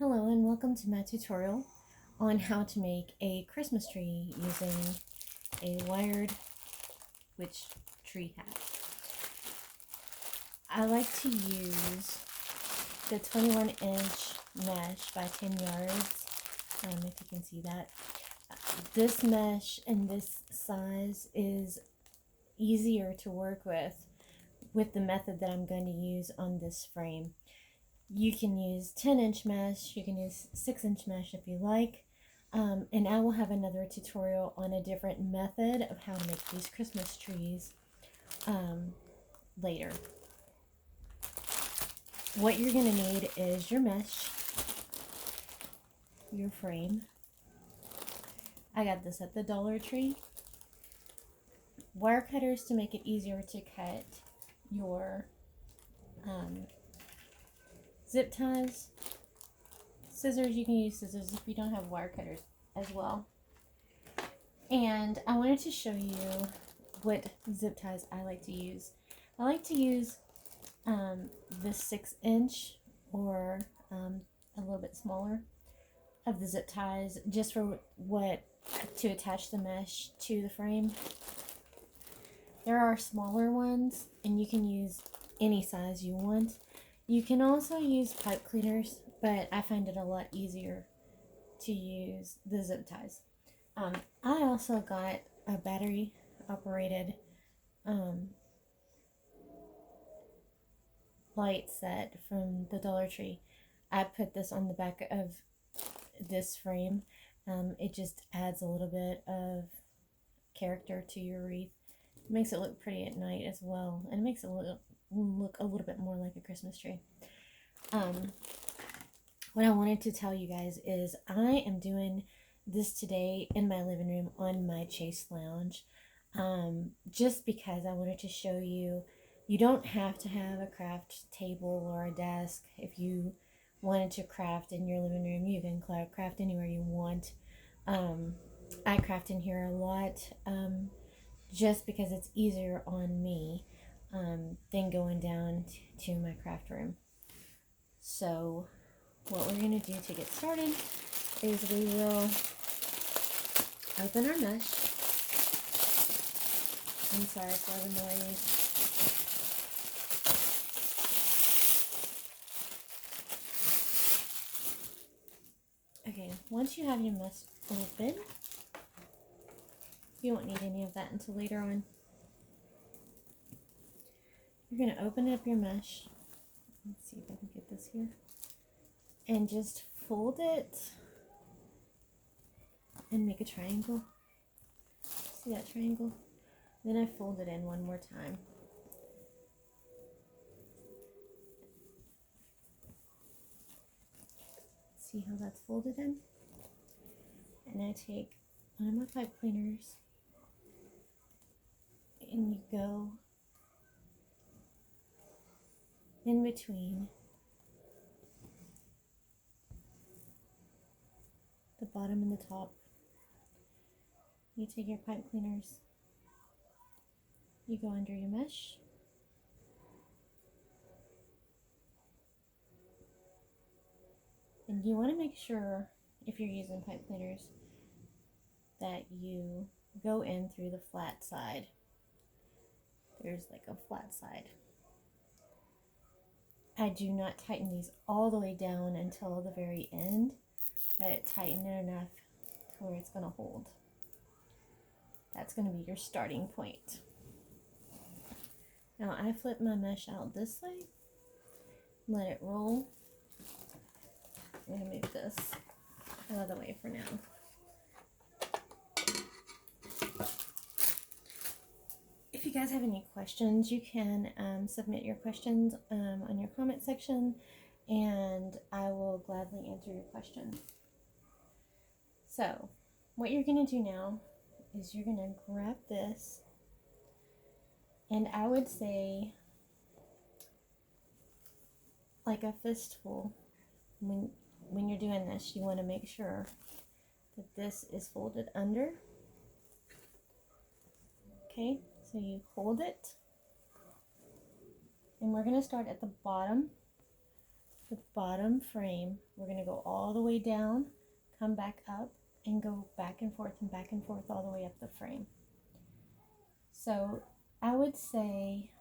Hello and welcome to my tutorial on how to make a Christmas tree using a wired witch tree hat. I like to use the 21-inch mesh by 10 yards, if you can see that. This mesh and this size is easier to work with the method that I'm going to use on this frame. You can use 10-inch mesh, you can use 6-inch mesh if you like, and I will have another tutorial on a different method of how to make these Christmas trees later. What you're going to need is your mesh, your frame. I got this at the Dollar Tree. Wire cutters to make it easier to cut your zip ties. Scissors, you can use scissors if you don't have wire cutters as well. And I wanted to show you what zip ties I like to use. I like to use the 6-inch or a little bit smaller of the zip ties just for to attach the mesh to the frame. There are smaller ones and you can use any size you want. You can also use pipe cleaners, but I find it a lot easier to use the zip ties. I also got a battery operated light set from the Dollar Tree. I put this on the back of this frame. It just adds a little bit of character to your wreath. It makes it look pretty at night as well, and it makes it look a little bit more like a Christmas tree. What I wanted to tell you guys is I am doing this today in my living room on my Chase lounge, just because I wanted to show you don't have to have a craft table or a desk. If you wanted to craft in your living room, you can craft anywhere you want. I craft in here a lot, just because it's easier on me than going down to my craft room. So what we're going to do to get started is we will open our mesh. I'm sorry for the noise. Okay, once you have your mesh open, you won't need any of that until later on. You're going to open up your mesh. Let's see if I can get this here. And just fold it and make a triangle. See that triangle? Then I fold it in one more time. See how that's folded in? And I take one of my pipe cleaners and you go in between the bottom and the top. You take your pipe cleaners, you go under your mesh, and you want to make sure, if you're using pipe cleaners, that you go in through the flat side. There's like a flat side. I do not tighten these all the way down until the very end, but tighten it enough to where it's going to hold. That's going to be your starting point. Now I flip my mesh out this way, let it roll. I'm going to move this out of the way for now. If you guys have any questions, you can submit your questions on your comment section, and I will gladly answer your questions. So, what you're going to do now is you're going to grab this, and I would say like a fistful. When you're doing this, you want to make sure that this is folded under. Okay, so you hold it, and we're going to start at the bottom the bottom frame, we're going to go all the way down, come back up, and go back and forth all the way up the frame. So I would say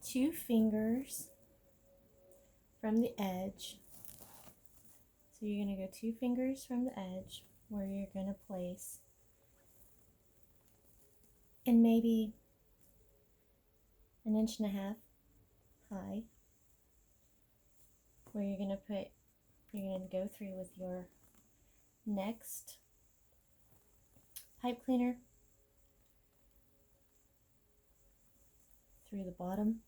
2 fingers from the edge. So you're going to go 2 fingers from the edge where you're going to place, and maybe 1.5 inches high, where you're going to go through with your next pipe cleaner through the bottom.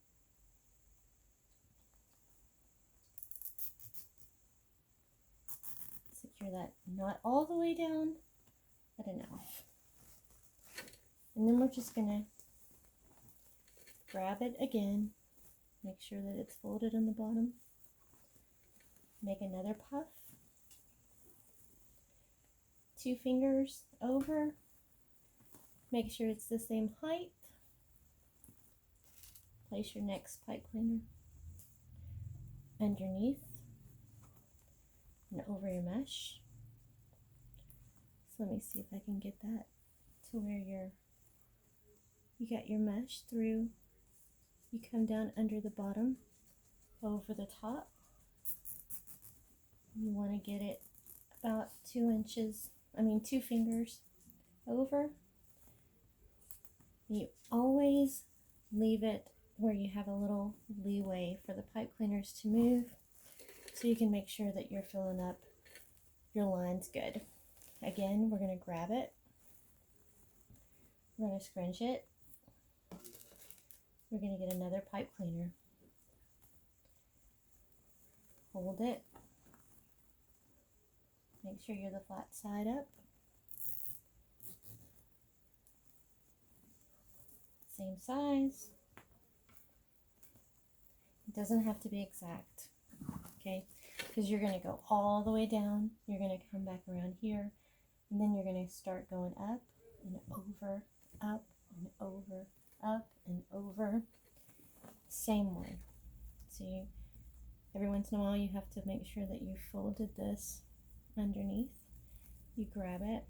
Secure that not all the way down, but enough. And then we're just going to grab it again, make sure that it's folded on the bottom, make another puff, 2 fingers over, make sure it's the same height, place your next pipe cleaner underneath and over your mesh. So let me see if I can get that to where you got your mesh through. You come down under the bottom, over the top. You want to get it about 2 fingers over. You always leave it where you have a little leeway for the pipe cleaners to move, so you can make sure that you're filling up your lines good. Again, we're going to grab it, we're going to scrunch it, we're going to get another pipe cleaner, hold it, make sure you're the flat side up, same size. It doesn't have to be exact, okay? Because you're going to go all the way down, you're going to come back around here, and then you're going to start going up and over, up and over, up and over. Same way. So every once in a while you have to make sure that you folded this underneath. You grab it,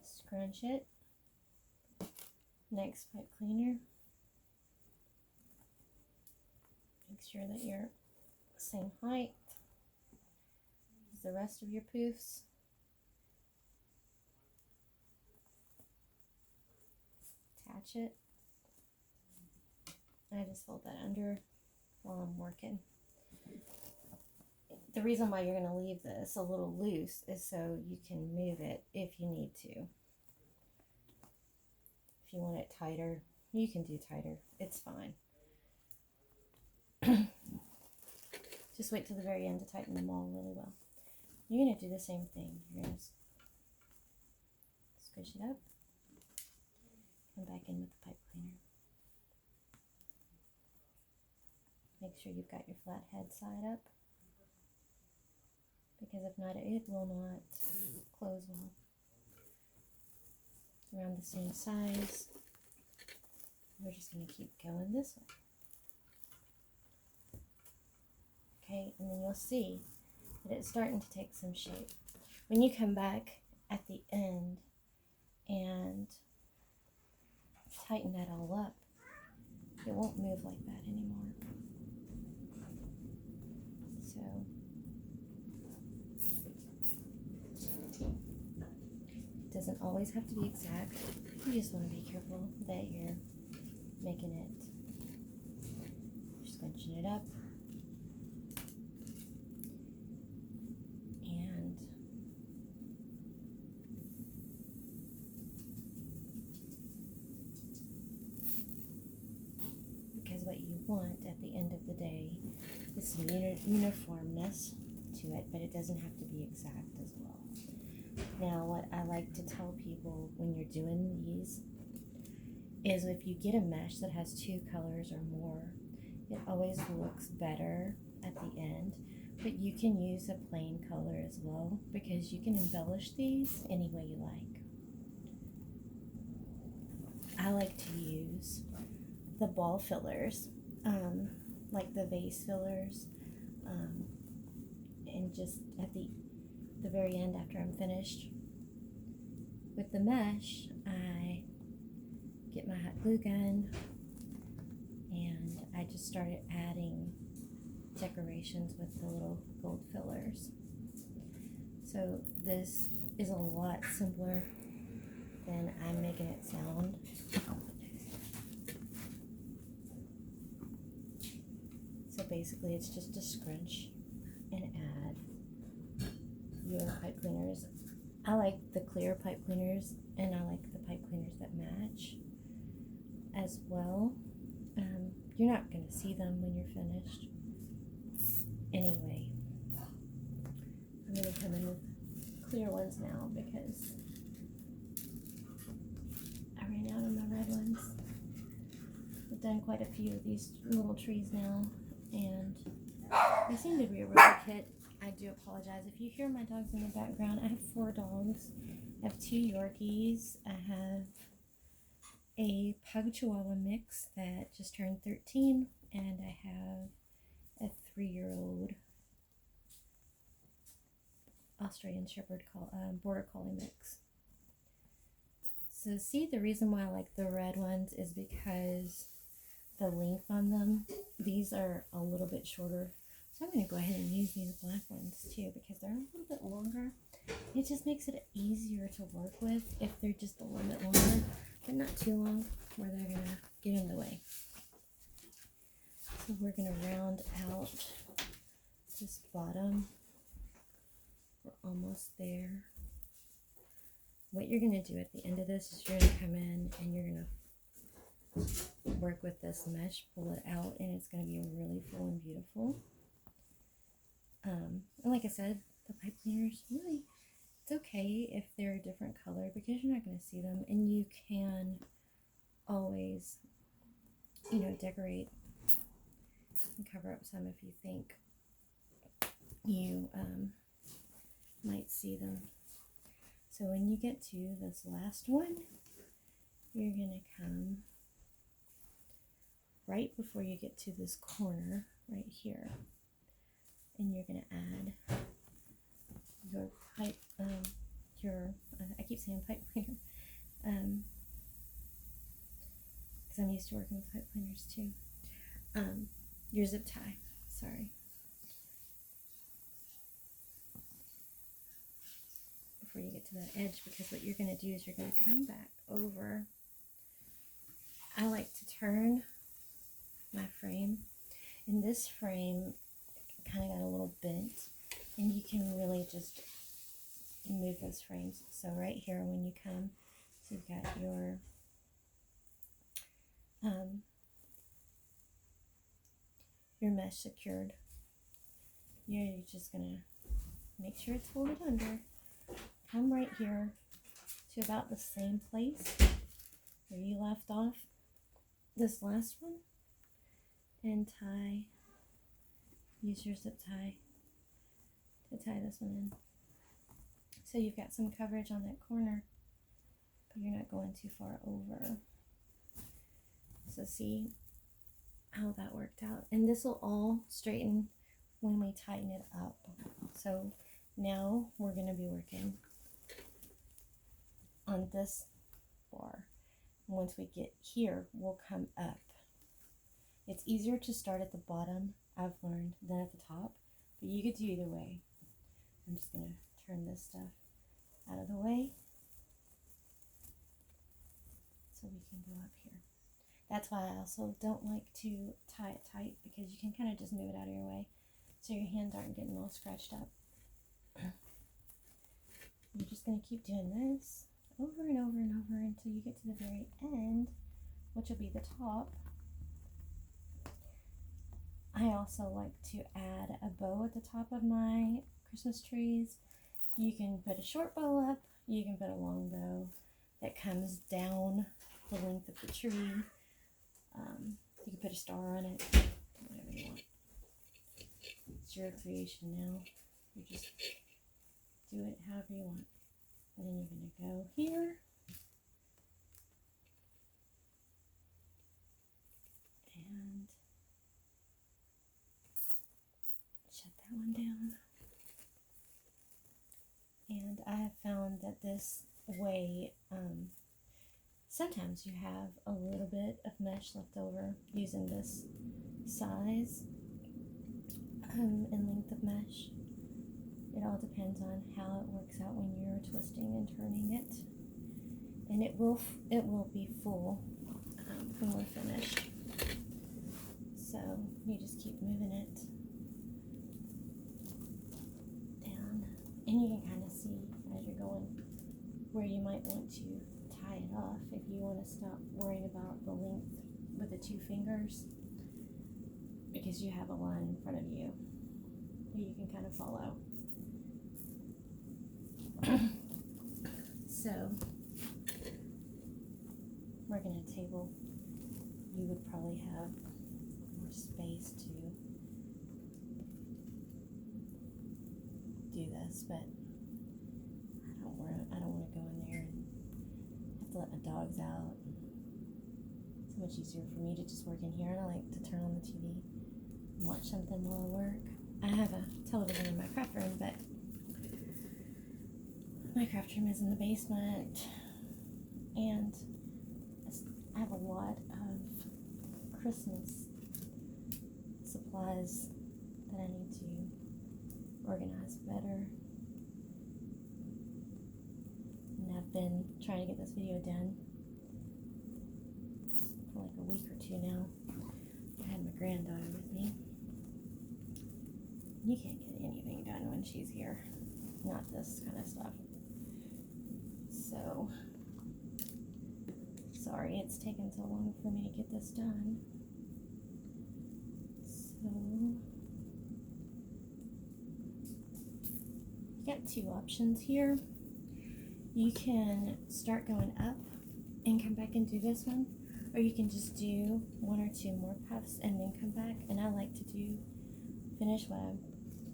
scrunch it, next pipe cleaner, make sure that you're same height as the rest of your poofs. Attach it. I just fold that under while I'm working. The reason why you're going to leave this a little loose is so you can move it if you need to. If you want it tighter, you can do tighter. It's fine. Just wait till the very end to tighten them all really well. You're going to do the same thing. You're going to squish it up, come back in with the pipe cleaner. Make sure you've got your flat head side up, because if not, it will not close well. It's around the same size. We're just going to keep going this way. Okay, and then you'll see that it's starting to take some shape. When you come back at the end and tighten that all up, it won't move like that anymore. So it doesn't always have to be exact. You just want to be careful that you're making it, you're scrunching it up, and because what you want at the end of the day is some uniformness to it, but it doesn't have to be exact as well. Now, what I like to tell people when you're doing these is if you get a mesh that has 2 colors or more, it always looks better at the end, but you can use a plain color as well, because you can embellish these any way you like. I like to use the ball fillers, like the vase fillers, and just at the very end after I'm finished with the mesh, I get my hot glue gun and I just started adding decorations with the little gold fillers. So this is a lot simpler than I'm making it sound. So basically it's just to scrunch and add your pipe cleaners. I like the clear pipe cleaners, and I like the pipe cleaners that match as well. You're not going to see them when you're finished. Anyway, I'm going to come in with clear ones now because I ran out of my red ones. I've done quite a few of these little trees now, and they seem to be a really hit. I do apologize if you hear my dogs in the background. I have 4 dogs. I have 2 Yorkies. I have a Pug Chihuahua mix that just turned 13, and I have a 3-year-old Australian Shepherd Border Collie mix. So see, the reason why I like the red ones is because the length on them, these are a little bit shorter. So I'm going to go ahead and use these black ones too because they're a little bit longer. It just makes it easier to work with if they're just a little bit longer, but not too long where they're going to get in the way. So we're going to round out this bottom. We're almost there. What you're going to do at the end of this is you're going to come in and you're going to work with this mesh, pull it out, and it's going to be really full and beautiful. And like I said, the pipe cleaners, really, it's okay if they're a different color because you're not going to see them, and you can always, decorate and cover up some if you think you might see them. So when you get to this last one, you're going to come right before you get to this corner right here, and you're going to add your pipe, I keep saying pipe cleaner, because I'm used to working with pipe cleaners too, your zip tie, sorry. Before you get to that edge, because what you're going to do is you're going to come back over. I like to turn my frame, and this frame kind of got a little bent, and you can really just move those frames. So right here when you come, so you've got your mesh secured, you're just going to make sure it's folded under. Come right here to about the same place where you left off this last one, and use your zip tie to tie this one in. So you've got some coverage on that corner, but you're not going too far over. So see how that worked out. And this will all straighten when we tighten it up. So now we're going to be working on this bar. Once we get here, we'll come up. It's easier to start at the bottom, I've learned, than at the top, but you could do either way. I'm just going to turn this stuff out of the way so we can go up here. That's why I also don't like to tie it tight, because you can kind of just move it out of your way so your hands aren't getting all scratched up. You're just going to keep doing this over and over and over until you get to the very end, which will be the top. I also like to add a bow at the top of my Christmas trees. You can put a short bow up, you can put a long bow that comes down the length of the tree. You can put a star on it, whatever you want. It's your creation now. You just do it however you want. And then you're going to go here that this way, sometimes you have a little bit of mesh left over using this size and length of mesh. It all depends on how it works out when you're twisting and turning it, and it will be full when we're finished. So you just keep moving it down, and you can kind of see as you're going where you might want to tie it off if you want to stop worrying about the length with the 2 fingers, because you have a line in front of you that you can kind of follow. So working a table, you would probably have more space to do this, but I don't want to go in there and have to let my dogs out. It's much easier for me to just work in here, and I like to turn on the TV and watch something while I work. I have a television in my craft room, but my craft room is in the basement, and I have a lot of Christmas supplies that I need to organize better. And I've been trying to get this video done for like a week or 2 now. I had my granddaughter with me. You can't get anything done when she's here. Not this kind of stuff. So, sorry it's taken so long for me to get this done. So, you got 2 options here. You can start going up and come back and do this one, or you can just do 1 or 2 more puffs and then come back. And I like to finish what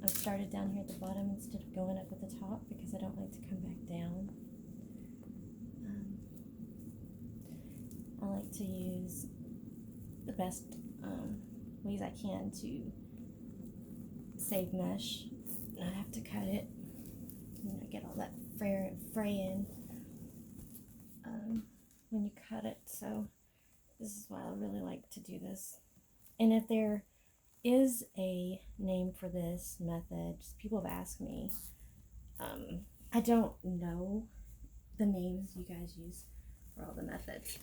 I've started down here at the bottom instead of going up at the top, because I don't like to come back down. I like to use the best ways I can to save mesh, not have to cut it, get all that fray in when you cut it. So this is why I really like to do this. And if there is a name for this method, people have asked me, I don't know the names you guys use for all the methods.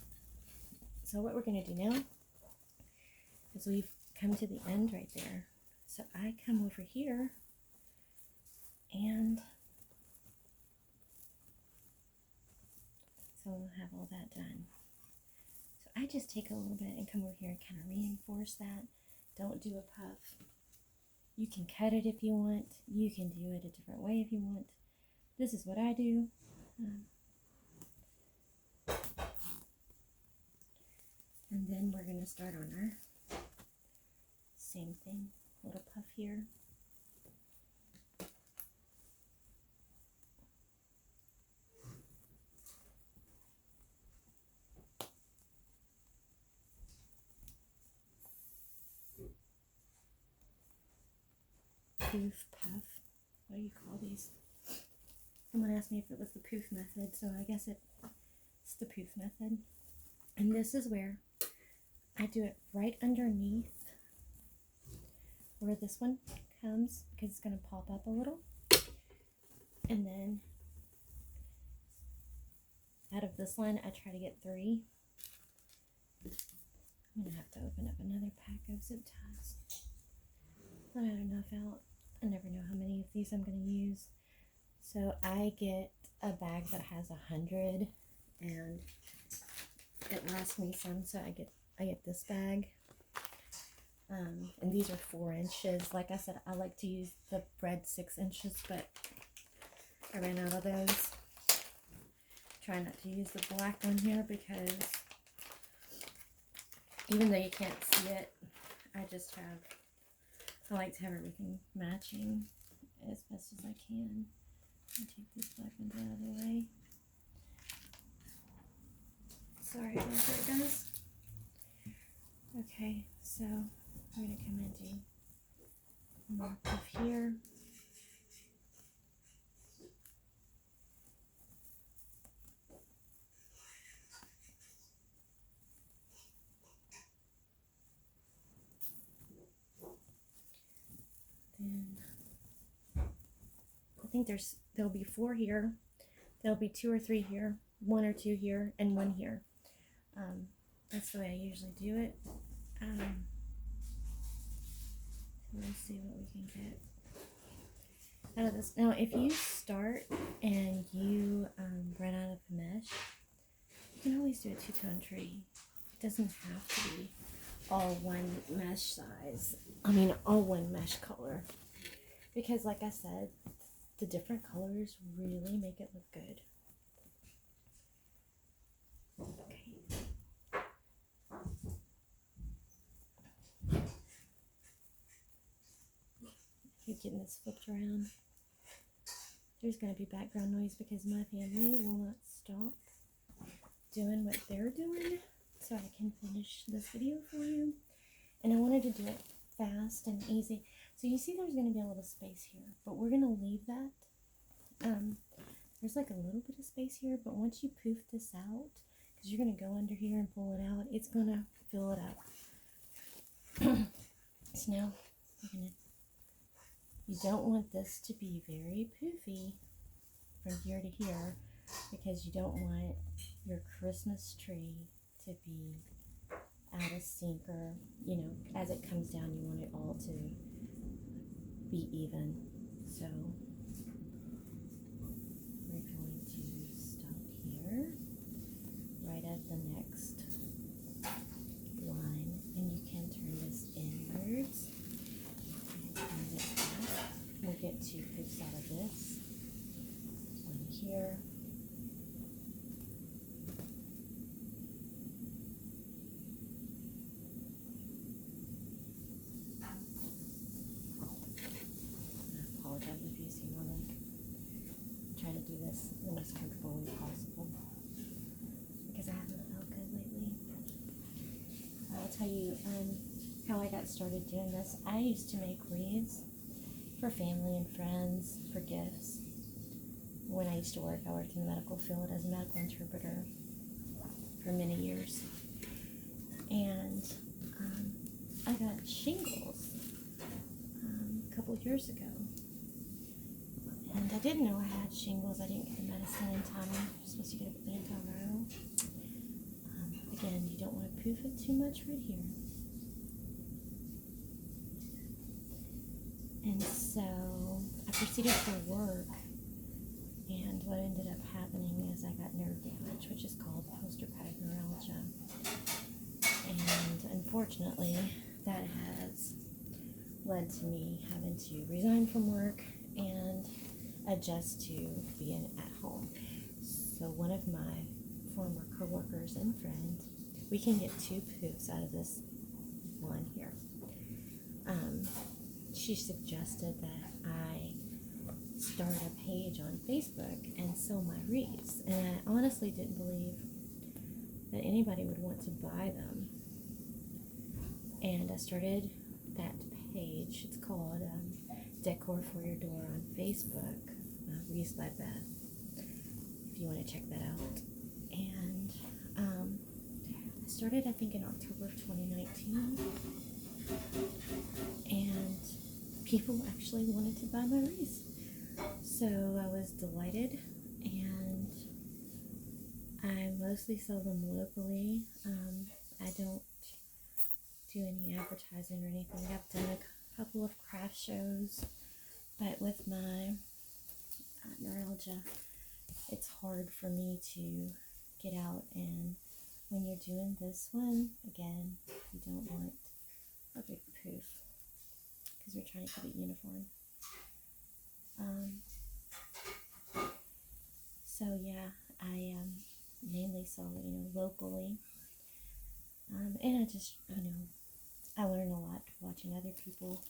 So what we're going to do now is we've come to the end right there. So I come over here and so we'll have all that done. So I just take a little bit and come over here and kind of reinforce that. Don't do a puff. You can cut it if you want. You can do it a different way if you want. This is what I do. And then we're going to start on our same thing, little puff here. Poof, puff. What do you call these? Someone asked me if it was the poof method, so I guess it's the poof method. And this is where I do it right underneath where this one comes, because it's going to pop up a little. And then out of this line, I try to get 3. I'm going to have to open up another pack of zip ties. Thought I had enough out. I never know how many of these I'm going to use. So I get a bag that has 100, and it lasts me some, so I get this bag. And these are 4 inches. Like I said, I like to use the red 6 inches, but I ran out of those. Try not to use the black one here, because even though you can't see it, I like to have everything matching as best as I can. I'll take these black ones out of the way. Sorry about that, guys. Okay, so I'm going to come and do one more puff here. think there'll be 4 here. There'll be 2 or 3 here, 1 or 2 here, and 1 here. That's the way I usually do it. Let's see what we can get out of this. Now, if you start and you run out of mesh, you can always do a two-tone tree. It doesn't have to be all one mesh size. I mean, all one mesh color. Because, like I said, the different colors really make it look good. Okay. Keep getting this flipped around. There's going to be background noise because my family will not stop doing what they're doing so I can finish this video for you. And I wanted to do it fast and easy. So you see there's going to be a little space here, but we're going to leave that. There's like a little bit of space here, but once you poof this out, because you're going to go under here and pull it out, it's going to fill it up. So now you don't want this to be very poofy from here to here, because you don't want your Christmas tree to be out of sync, or, you know, as it comes down, you want it all to be even. So we're going to stop here, right at the next line, and you can turn this inwards and turn it back. We'll get 2 poofs out of this. One here. If you see me trying to do this the most comfortable way possible, because I haven't felt good lately. I'll tell you how I got started doing this. I used to make wreaths for family and friends, for gifts. When I used to work, I worked in the medical field as a medical interpreter for many years. And I got shingles a couple years ago. And I didn't know I had shingles. I didn't get the medicine in time. You're supposed to get an antiviral. Again, you don't want to poof it too much right here. And so I proceeded for work. And what ended up happening is I got nerve damage, which is called post-traumatic neuralgia. And unfortunately, that has led to me having to resign from work and adjust to being at home. So one of my former co-workers and friends, we can get 2 poofs out of this one here. She suggested that I start a page on Facebook and sell my wreaths, and I honestly didn't believe that anybody would want to buy them. And I started that page. It's called Decor for Your Door on Facebook, Wreaths by Beth, if you want to check that out. And I started, I think, in October of 2019, and people actually wanted to buy my wreaths. So I was delighted, and I mostly sell them locally. I don't do any advertising or anything. I've done a couple of craft shows, but with my neuralgia, it's hard for me to get out, and when you're doing this one, again, you don't want a big poof because you're trying to keep it uniform. So yeah, I mainly sell, locally, and I just, I learn a lot watching other people,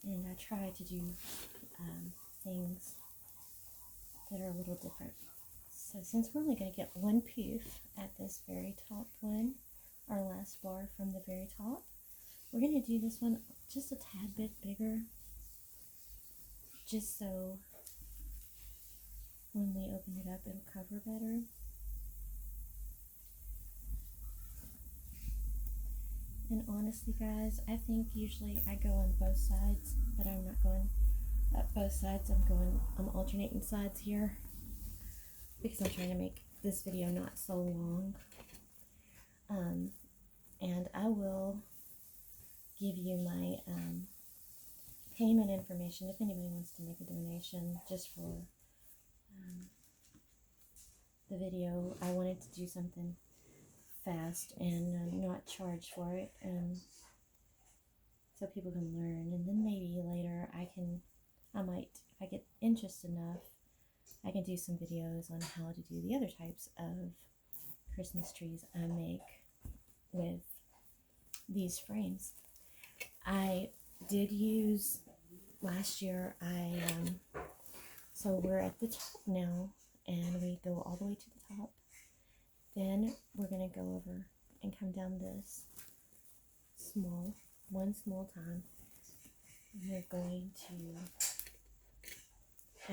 and I try to do things that are a little different. So since we're only going to get 1 poof at this very top one, our last bar from the very top, we're going to do this one just a tad bit bigger, just so when we open it up it'll cover better. And honestly, guys, I think usually I go on both sides, but I'm not going at both sides. I'm alternating sides here because I'm trying to make this video not so long. And I will give you my payment information if anybody wants to make a donation just for the video. I wanted to do something fast and not charge for it, and so people can learn, and then maybe later I might, if I get interest enough, I can do some videos on how to do the other types of Christmas trees I make with these frames. I did use last year, so we're at the top now, and we go all the way to the top. Then we're going to go over and come down this one small time. We're going to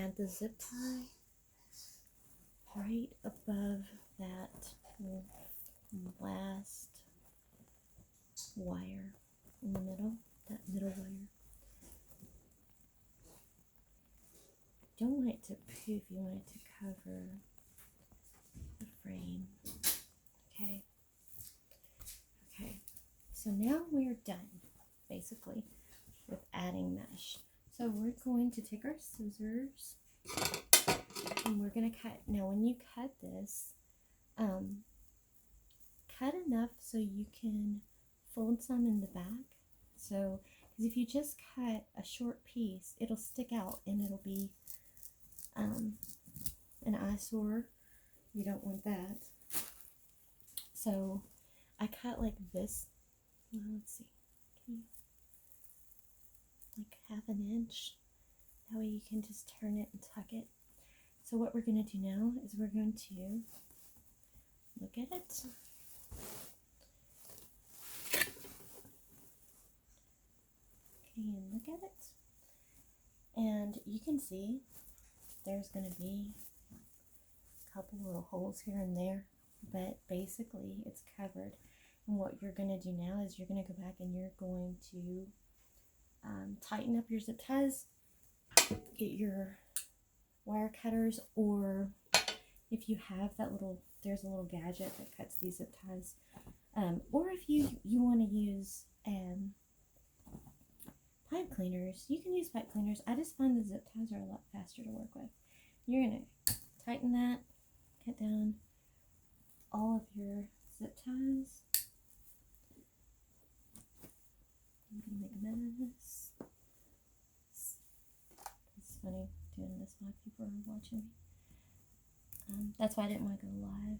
add the zip tie right above that last wire in the middle, that middle wire. You don't want it to poof, you want it to cover the frame. Okay, so now we're done basically with adding mesh. So we're going to take our scissors and we're going to cut. Now when you cut this, cut enough so you can fold some in the back. So, because if you just cut a short piece, it'll stick out and it'll be an eyesore. You don't want that. So I cut like this. Well, let's see. Like ½ an inch. That way you can just turn it and tuck it. So what we're going to do now is we're going to look at it. Okay, and look at it. And you can see there's going to be a couple little holes here and there, but basically it's covered. And what you're going to do now is you're going to go back and you're going to tighten up your zip ties, get your wire cutters, or if you have that little, there's a little gadget that cuts these zip ties, or if you want to use pipe cleaners, you can use pipe cleaners. I just find the zip ties are a lot faster to work with. You're going to tighten that, cut down all of your zip ties. I'm going to make a mess. It's funny doing this while people are watching me. That's why I didn't want to go live.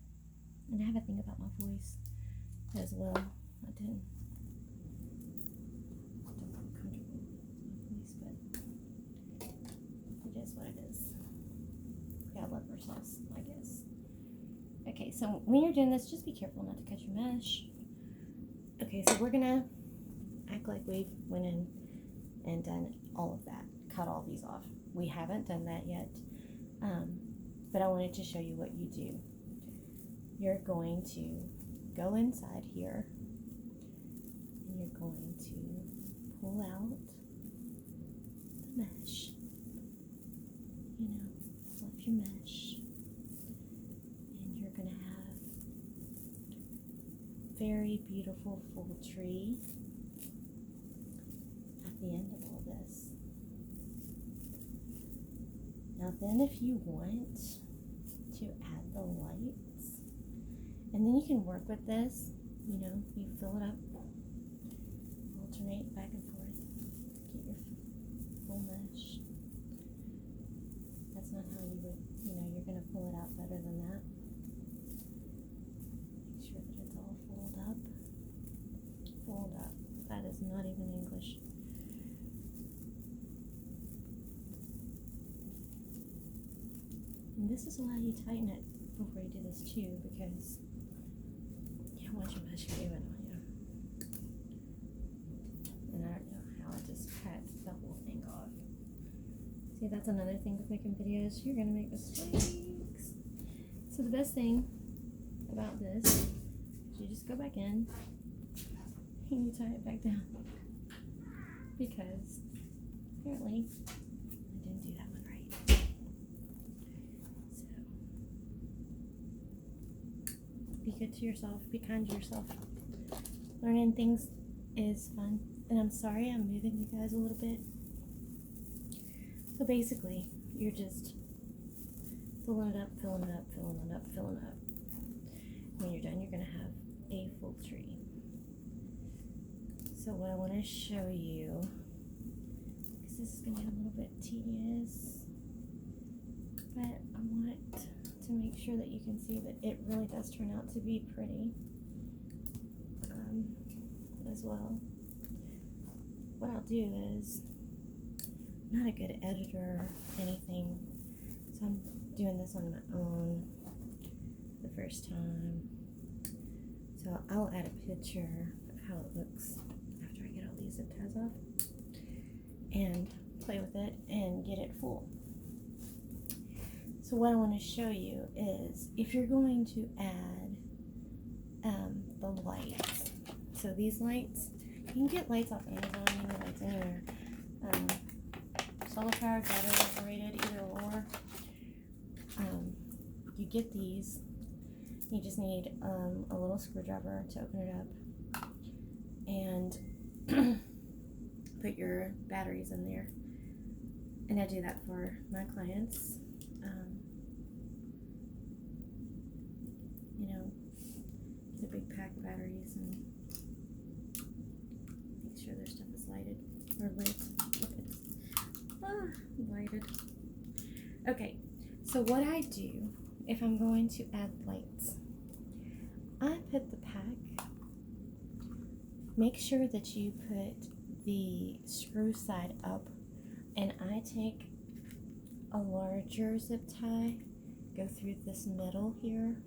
And I have a thing about my voice as well. I didn't feel comfortable with my voice, but it is what it is. We gotta love ourselves, I guess. Okay, so when you're doing this, just be careful not to cut your mesh. Okay, so we're gonna act like we've went in and done all of that, cut all these off. We haven't done that yet, but I wanted to show you what you do. You're going to go inside here and you're going to pull out the mesh, fluff your mesh, and you're going to have a very beautiful full tree at the end of all this. Now then, if you want to add the lights, and then you can work with this, you fill it up, alternate back and forth, get your full mesh. That's not how you would, you're going to pull it out better than that. Make sure that it's all fold up. Fold up. That is not even English. And this is why you tighten it before you do this too, because you don't want your mesh caving on you. And I don't know how I just cut the whole thing off. See, that's another thing with making videos. You're going to make mistakes. So the best thing about this is you just go back in and you tie it back down. Because apparently do that one right. So, be good to yourself. Be kind to yourself. Learning things is fun. And I'm sorry I'm moving you guys a little bit. So basically, you're just filling it up, filling it up, filling it up, filling it up. When you're done, you're going to have a full tree. So what I want to show you, because this is going to get a little bit tedious, but I want to make sure that you can see that it really does turn out to be pretty as well. What I'll do is, I'm not a good editor or anything, so I'm doing this on my own the first time. So I'll add a picture of how it looks after I get all these zip ties off and play with it and get it full. So what I want to show you is if you're going to add the lights. So these lights, you can get lights off Amazon, you can get lights anywhere. Solar powered, battery operated, either or. You get these. You just need a little screwdriver to open it up and put your batteries in there. And I do that for my clients. You know, get a big pack of batteries and make sure their stuff is lighted or lit. Lighted. Okay, so what I do if I'm going to add lights, I put the pack, make sure that you put the screw side up, and I take a larger zip tie, go through this middle here,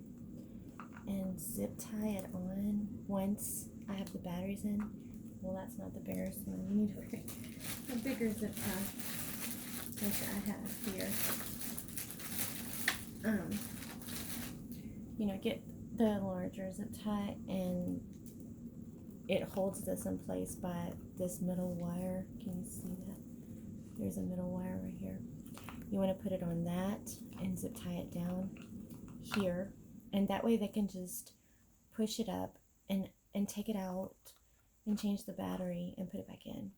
and zip tie it on once I have the batteries in. Well, that's not the biggest one. You need to pick a bigger zip tie, like I have here. You know, get the larger zip tie, and it holds this in place by this middle wire. Can you see that? There's a middle wire right here. You want to put it on that and zip tie it down here, and that way they can just push it up and take it out and change the battery and put it back in.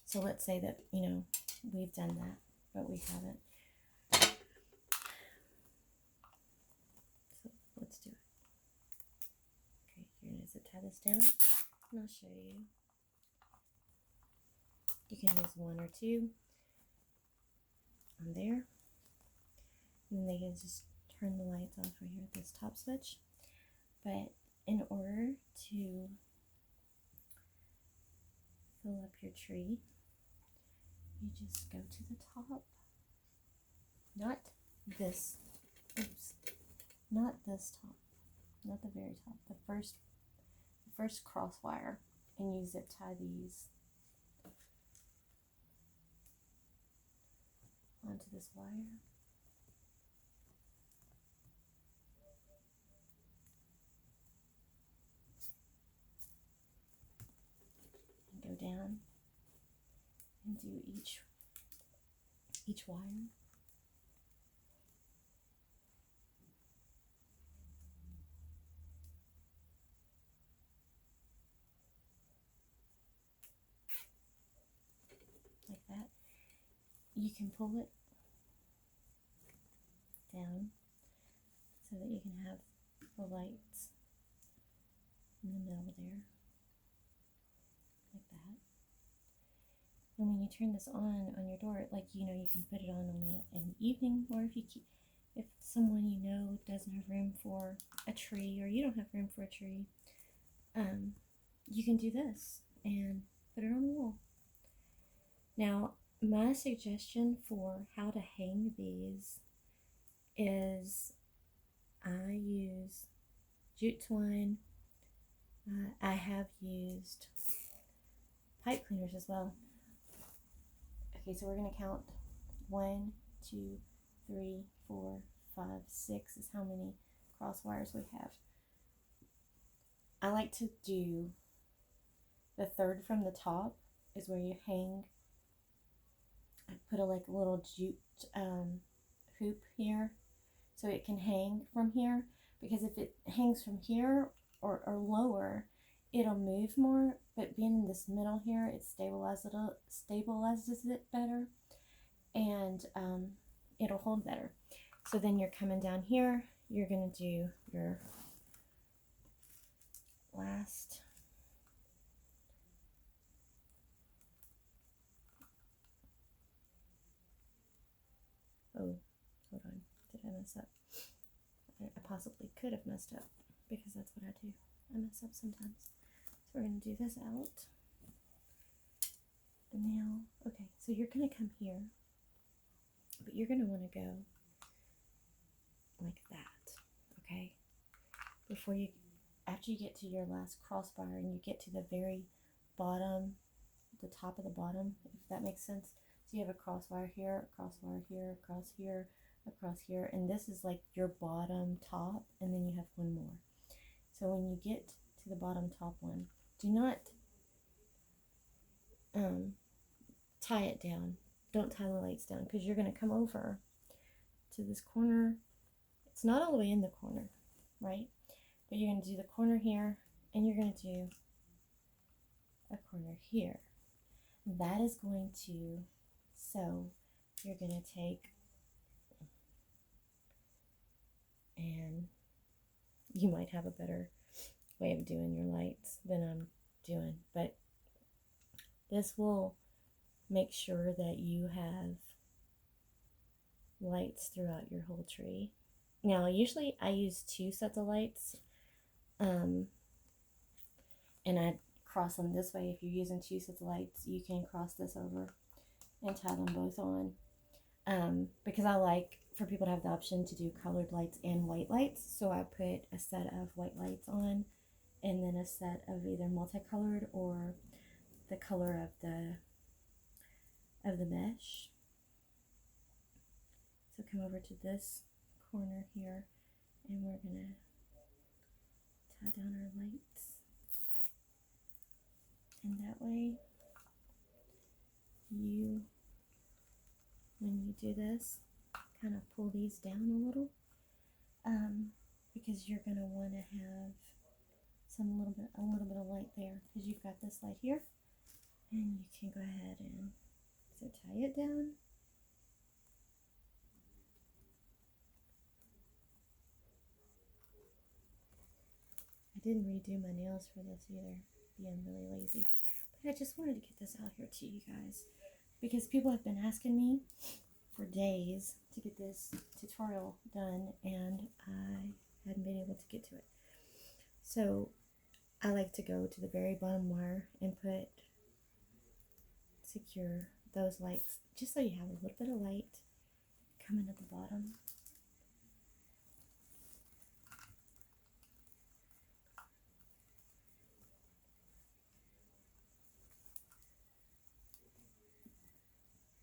So let's say that, you know, we've done that, but we haven't. So let's do it. Okay, you're going to zip tie this down, and I'll show you. You can use one or two on there. And then they can just turn the lights off right here at this top switch. But in order to fill up your tree, you just go to the top. Not this, oops, not this top, not the very top, the first cross wire, and you zip tie these onto this wire. And go down and do each wire. Like that. You can pull it down so that you can have the lights in the middle there, like that. And when you turn this on your door, like, you know, you can put it on in the evening, or if someone you know doesn't have room for a tree, or you don't have room for a tree, you can do this and put it on the wall. Now, my suggestion for how to hang these is I use jute twine. I have used pipe cleaners as well. Okay, so we're going to count 1, 2, 3, 4, 5, 6 is how many cross wires we have. I like to do the third from the top is where you hang I put a like a little jute hoop here so it can hang from here, because if it hangs from here or lower, it'll move more, but being in this middle here, it stabilizes it better, and it'll hold better. So then you're coming down here, you're going to do your last oh, hold on, did I mess up? I possibly could have messed up, because that's what I do. I mess up sometimes. So we're going to do this out. And now, okay, so you're going to come here, but you're going to want to go like that, okay? After you get to your last crossbar and you get to the very bottom, the top of the bottom, if that makes sense. So you have a crossbar here, a crossbar here, across here, across here, and this is like your bottom top, and then you have one more. So when you get to the bottom top one, do not tie it down. Don't tie the lights down, because you're going to come over to this corner. It's not all the way in the corner, right? But you're going to do the corner here, and you're going to do a corner here. That is going to, so you're going to take, and you might have a better way of doing your lights than I'm doing, but this will make sure that you have lights throughout your whole tree. Now, usually I use 2 sets of lights, and I cross them this way. If you're using 2 sets of lights, you can cross this over and tie them both on, because I like for people to have the option to do colored lights and white lights. So I put a set of white lights on, and then a set of either multicolored or the color of the mesh. So come over to this corner here, and we're gonna tie down our lights, and that way when you do this, kind of pull these down a little, because you're gonna want to have a little bit of light there, because you've got this light here, and you can go ahead and tie it down. I didn't redo my nails for this either, being really lazy, but I just wanted to get this out here to you guys, because people have been asking me for days to get this tutorial done, and I hadn't been able to get to it. So I like to go to the very bottom wire and secure those lights, just so you have a little bit of light coming at the bottom.